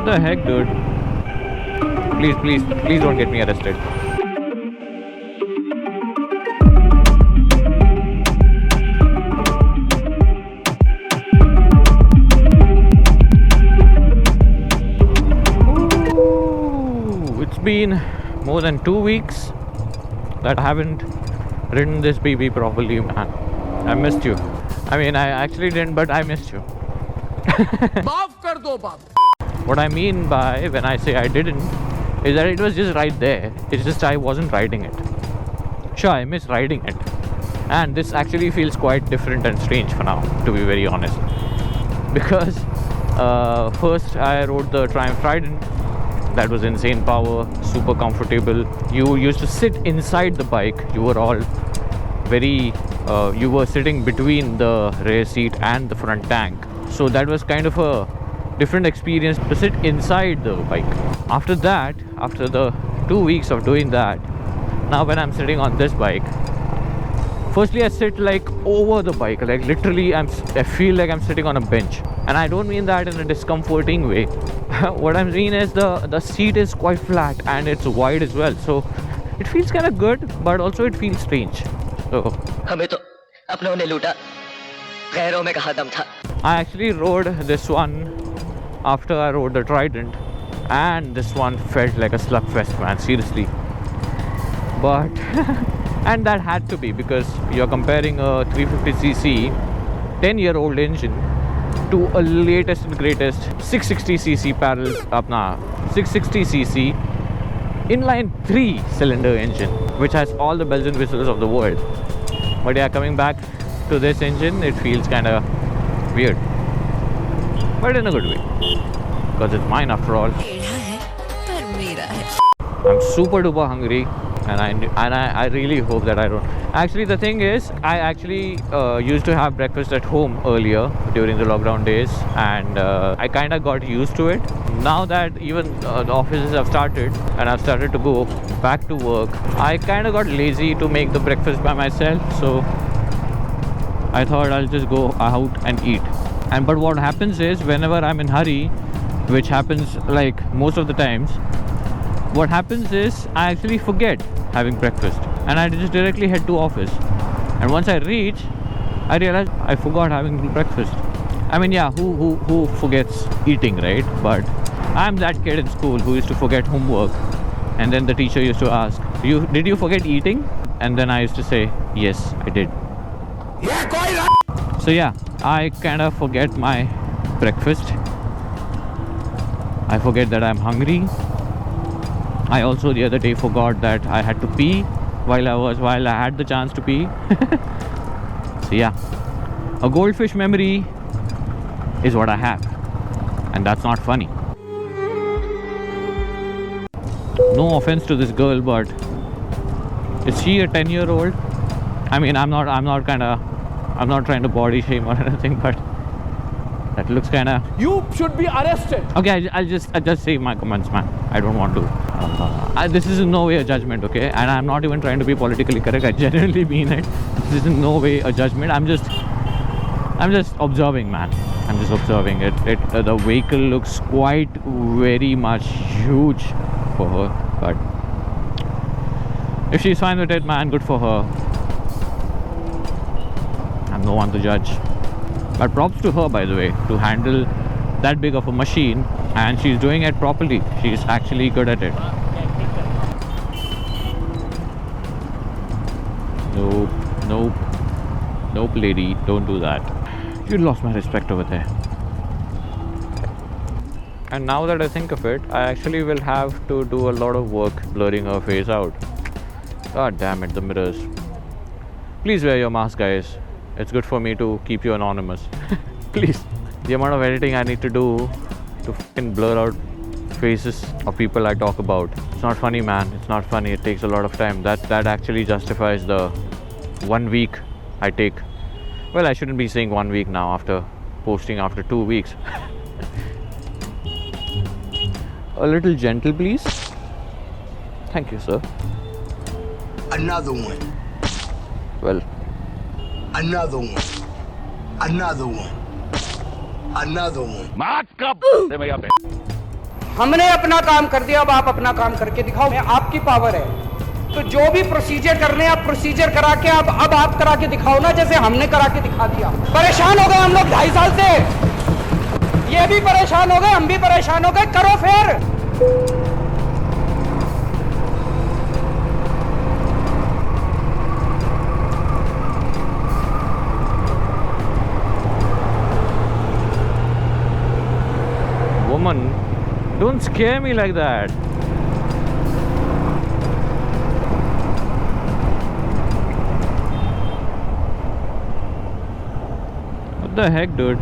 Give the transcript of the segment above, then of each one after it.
the heck, dude? Please don't get me arrested. Ooh, it's been more than 2 weeks that I haven't ridden this BB properly, man. I missed you. I mean, I actually didn't, but I missed you. माफ कर दो बाप. What I mean by when I say I didn't is that it was just right there. It's just I wasn't riding it. Sure, I miss riding it. And this actually feels quite different and strange for now, to be very honest. Because first I rode the Triumph Trident. That was insane power, super comfortable. You used to sit inside the bike. You were all very, you were sitting between the rear seat and the front tank. So that was kind of a different experience to sit inside the bike. After that, after the 2 weeks of doing that, now when I'm sitting on this bike, firstly I sit like over the bike, like literally I feel like I'm sitting on a bench. And I don't mean that in a discomforting way. What I mean is the seat is quite flat and it's wide as well. So it feels kind of good, but also it feels strange. So हमें तो अपनों ने लूटा, गैरों में कहाँ दम था. I actually rode this one after I rode the Trident, and this one felt like a slugfest, man, seriously. But and that had to be because you're comparing a 350cc 10-year-old engine to a latest and greatest 660cc parallel apna 660cc inline 3-cylinder engine, which has all the bells and whistles of the world. But yeah, coming back to this engine, it feels kind of weird, but in a good way, because it's mine after all. I'm super duper hungry, and I really hope that I don't. Actually, the thing is, I actually used to have breakfast at home earlier during the lockdown days, and I kind of got used to it. Now that even the offices have started and I've started to go back to work, I kind of got lazy to make the breakfast by myself. So I thought I'll just go out and eat. And but what happens is, whenever I'm in hurry, which happens like most of the times, what happens is I actually forget having breakfast and I just directly head to office. And once I reach, I realize I forgot having breakfast. I mean, yeah, who forgets eating, right? But I'm that kid in school who used to forget homework, and then the teacher used to ask, did you forget eating? And then I used to say, yes, I did. So yeah, I kind of forget my breakfast. I forget that I'm hungry. I also the other day forgot that I had to pee while I had the chance to pee. So yeah, a goldfish memory is what I have, and that's not funny. No offense to this girl, but is she a 10-year-old? I mean, I'm not trying to body shame or anything, but that looks kind of. You should be arrested. Okay, I'll just save my comments, man. I don't want to. This is in no way a judgment, okay? And I'm not even trying to be politically correct. I genuinely mean it. This is in no way a judgment. I'm just observing, man. I'm just observing it. The vehicle looks quite very much huge for her, but if she's fine with it, man, good for her. I'm no one to judge. But props to her, by the way, to handle that big of a machine, and she's doing it properly. She's actually good at it. Nope, lady, don't do that. You lost my respect over there. And now that I think of it, I actually will have to do a lot of work blurring her face out. God damn it, the mirrors. Please wear your mask, guys. It's good for me to keep you anonymous. Please. The amount of editing I need to do to fucking blur out faces of people I talk about. It's not funny, man. It's not funny. It takes a lot of time. That actually justifies the 1 week I take. Well, I shouldn't be saying 1 week now after posting after 2 weeks. A little gentle, please. Thank you, sir. Another one. Well. Another one. Another one. Another one. हमने अपना काम कर दिया, अब आप अपना काम करके दिखाओ। आपकी पावर है तो जो भी प्रोसीजर करने आप प्रोसीजर करा के अब आप करा के दिखाओ ना, जैसे हमने करा के दिखा दिया। परेशान हो गए हम लोग 2.5 साल से, ये भी परेशान हो गए, हम भी परेशान हो गए, करो फिर। Woman, don't scare me like that. What the heck, dude?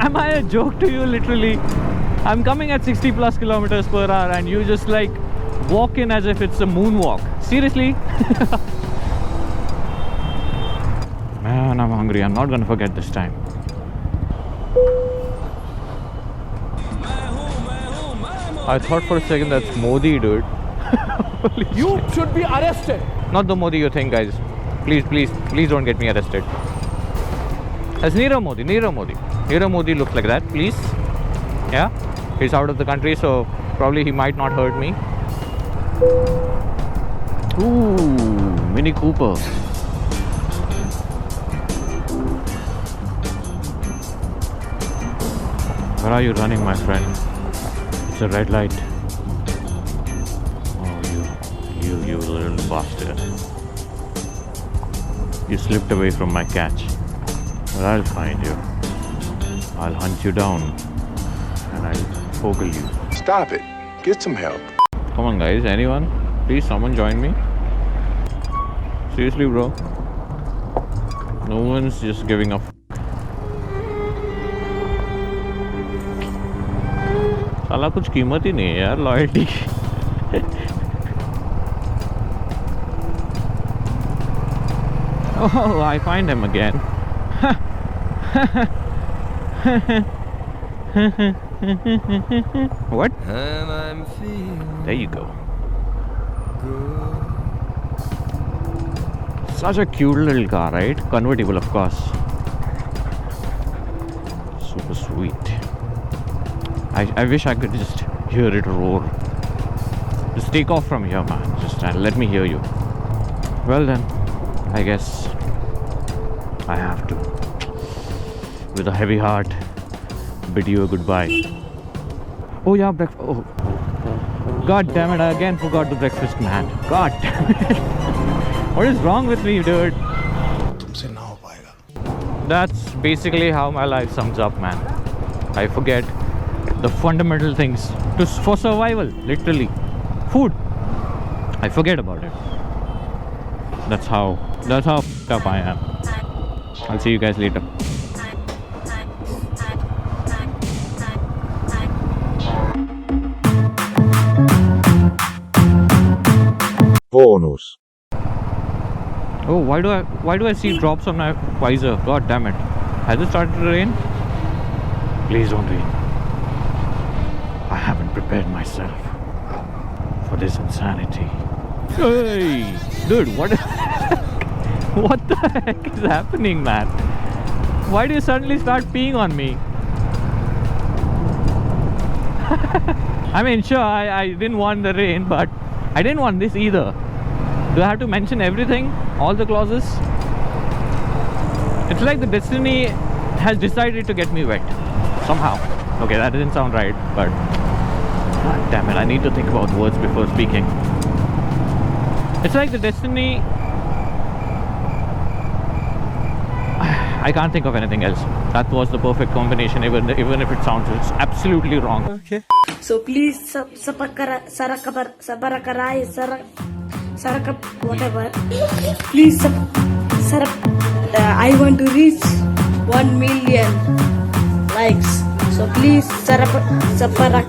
Am I a joke to you, literally? I'm coming at 60 plus kilometers per hour and you just like walk in as if it's a moonwalk. Seriously? Man, I'm hungry. I'm not gonna forget this time. I thought for a second that's Modi, dude. You should be arrested. Not the Modi you think, guys. Please, please, please don't get me arrested. That's Nirav Modi. Nirav Modi. Nirav Modi looks like that, please. Yeah? He's out of the country, so probably he might not hurt me. Ooh, Mini Cooper. Where are you running, my friend? It's a red light. Oh, you little bastard. You slipped away from my catch. But I'll find you. I'll hunt you down. And I'll ogle you. Stop it. Get some help. Come on, guys. Anyone? Please, someone join me. Seriously, bro. No one's just giving up. साला कुछ कीमत ही नहीं है यार loyalty की। Oh, I find him again. What? There you go. Such a cute little car, right? Convertible, of course. Super sweet. I wish I could just hear it roar. Just take off from here, man. Just let me hear you. Well then, I guess I have to, with a heavy heart, bid you a goodbye. Oh yeah, breakfast. Oh, god damn it! I again forgot the breakfast, man. God damn it! What is wrong with me, dude? तुमसे ना हो पाएगा. That's basically how my life sums up, man. I forget the fundamental things for survival, literally. Food. I forget about it. That's how f***ed up I am. I'll see you guys later. Bonus. Oh, why do I see drops on my visor? God damn it. Has it started to rain? Please don't rain. I haven't prepared myself for this insanity. Hey, dude, what the heck is happening, man? Why do you suddenly start peeing on me? I mean, sure, I didn't want the rain, but I didn't want this either. Do I have to mention everything? All the clauses? It's like the destiny has decided to get me wet. Somehow. Okay, that didn't sound right, but God damn it, I need to think about words before speaking. It's like the destiny. I can't think of anything else. That was the perfect combination, even if it sounds absolutely wrong. Okay. So please, whatever. Please, I want to reach 1 million likes. So please, Sarapakara.